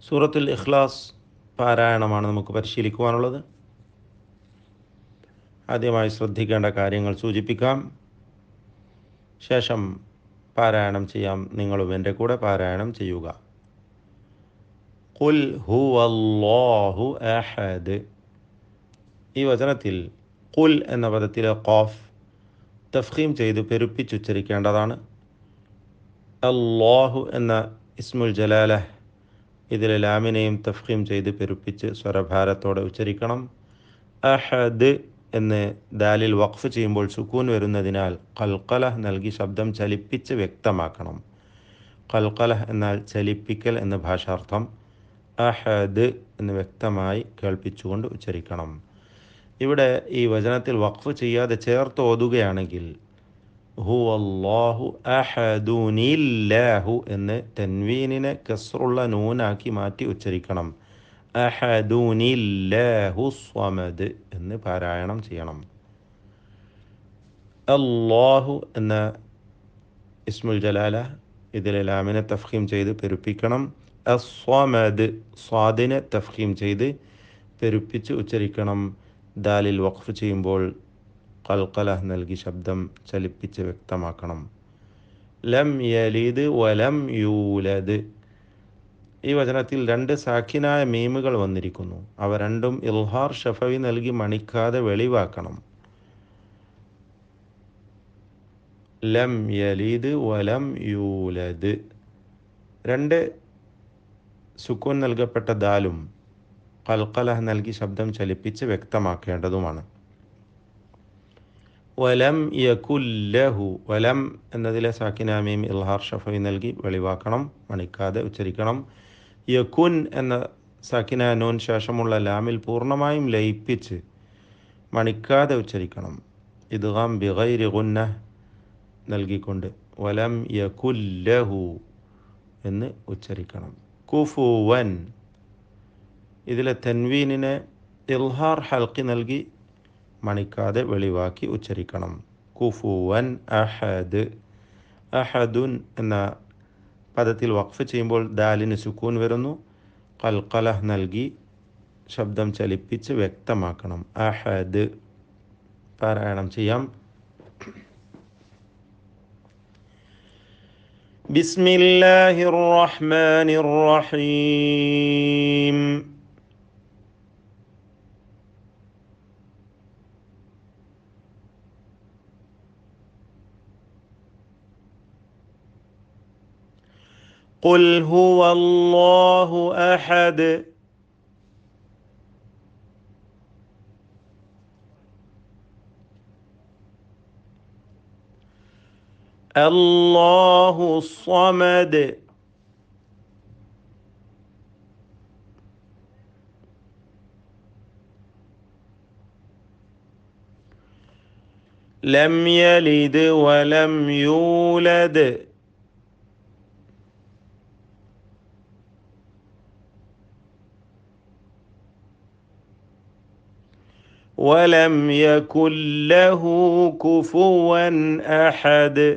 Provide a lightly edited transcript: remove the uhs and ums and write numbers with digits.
സൂറത്തുൽ ഇഖ്ലാസ് പാരായണമാണ് നമുക്ക് പരിശീലിക്കുവാനുള്ളത്. ആദ്യമായി ശ്രദ്ധിക്കേണ്ട കാര്യങ്ങൾ സൂചിപ്പിക്കാം. ശേഷം പാരായണം ചെയ്യാം. നിങ്ങളും എൻ്റെ കൂടെ പാരായണം ചെയ്യുക. ഖുൽ ഹുവല്ലാഹു അഹദ്. ഈ വചനത്തിൽ ഖുൽ എന്ന പദത്തിലെ ഖാഫ് തഫ്ഖീം ചെയ്ത് പെരുപ്പിച്ചുച്ചരിക്കേണ്ടതാണ്. അല്ലാഹു എന്ന ഇസ്മുൽ ജലാലഹ് ഇതിലെ ലാമിനെയും തഫ്ഖീം ചെയ്ത് പെരുപ്പിച്ച് സ്വരഭാരത്തോടെ ഉച്ചരിക്കണം. അഹദ് എന്ന് ദാലിൽ വഖഫ് ചെയ്യുമ്പോൾ സുക്കൂൻ വരുന്നതിനാൽ ഖൽഖലഹ് നൽകി ശബ്ദം ചലിപ്പിച്ച് വ്യക്തമാക്കണം. ഖൽഖലഹ് എന്നാൽ ചലിപ്പിക്കൽ എന്ന് ഭാഷാർത്ഥം. അഹദ് എന്ന് വ്യക്തമായി കേൾപ്പിച്ചുകൊണ്ട് ഉച്ചരിക്കണം. ഇവിടെ ഈ വചനത്തിൽ വഖഫ് ചെയ്യാതെ ചേർത്ത് ഓതുകയാണെങ്കിൽ ഹുവല്ലാഹു അഹദുനില്ലാഹു എന്ന് തൻവീനിനെ കസ്റുള്ള നൂനാക്കി മാറ്റി ഉച്ചരിക്കണം. അഹദുനില്ലാഹു സ്വമദ് എന്ന് പാരായണം ചെയ്യണം. അല്ലാഹു എന്ന ഇസ്മുൽ ജലാല ഇതിലെ ലാമിനെ തഫ്ഖീം ചെയ്ത് പെരുപ്പിക്കണം. അസ്വമദ് സ്വാദിനെ തഫ്ഖീം ചെയ്ത് പെരുപ്പിച്ച് ഉച്ചരിക്കണം. ദാലിൽ വഖഫ് ചെയ്യുമ്പോൾ ഖൽഖലഹ് നൽകി ശബ്ദം ചലിപ്പിച്ച് വ്യക്തമാക്കണം. ലം യലിദ് വലം യൂലദ്. ഈ വചനത്തിൽ 2 സാക്കിനായ മീമുകൾ വന്നിരിക്കുന്നു. അവ രണ്ടും ഇൽഹാർ ഷഫവി നൽകി മണിക്കാതെ വെളിവാക്കണം. ലം യലിദ് വലം യൂലദ്. 2 സുക്കൂൻ നൽകപ്പെട്ട ദാലും ഖൽഖലഹ് നൽകി ശബ്ദം ചലിപ്പിച്ച് വ്യക്തമാക്കേണ്ടതുമാണ്. വലം യകുല്ലഹു. വലം എന്നതിലെ സാക്കിന മീം ഇൽഹാർ ഷഫവി നൽകി വെളിവാക്കണം, മണിക്കാതെ ഉച്ചരിക്കണം. യകുൻ എന്ന സാക്കിന നൂൻ ശേഷമുള്ള ലാമിൽ പൂർണ്ണമായും ലയിപ്പിച്ച് മണിക്കാതെ ഉച്ചരിക്കണം. ഇദ്ഗാം ബിഗൈരി ഗുന്നഹ് നൽകിക്കൊണ്ട് വലം യകുല്ലഹു എന്ന് ഉച്ചരിക്കണം. കുഫുവൻ. ഇതിലെ തൻവീനിനെ ഇൽഹാർ ഹൽക്കി നൽകി മണിക്കാതെ വെളിവാക്കി ഉച്ചരിക്കണം. കുഫുവൻ അഹദ്. അഹദുൻ എന്ന പദത്തിൽ വഖഫ് ചെയ്യുമ്പോൾ ദാലിന് സുക്കൂൻ വരുന്നു. ഖൽഖലഹ് നൽകി ശബ്ദം ചലിപ്പിച്ച് വ്യക്തമാക്കണം. അഹദ്. പാരായണം ചെയ്യാം. ബിസ്മില്ലാഹിർ റഹ്മാനിർ റഹീം. ഖുൽ ഹുവല്ലാഹു അഹദ്. അല്ലാഹു സ്വമദ്. ലം യലിദ് വലം യൂലദ്. വലം യകുൻ ലഹു കുഫുവൻ അഹദ്.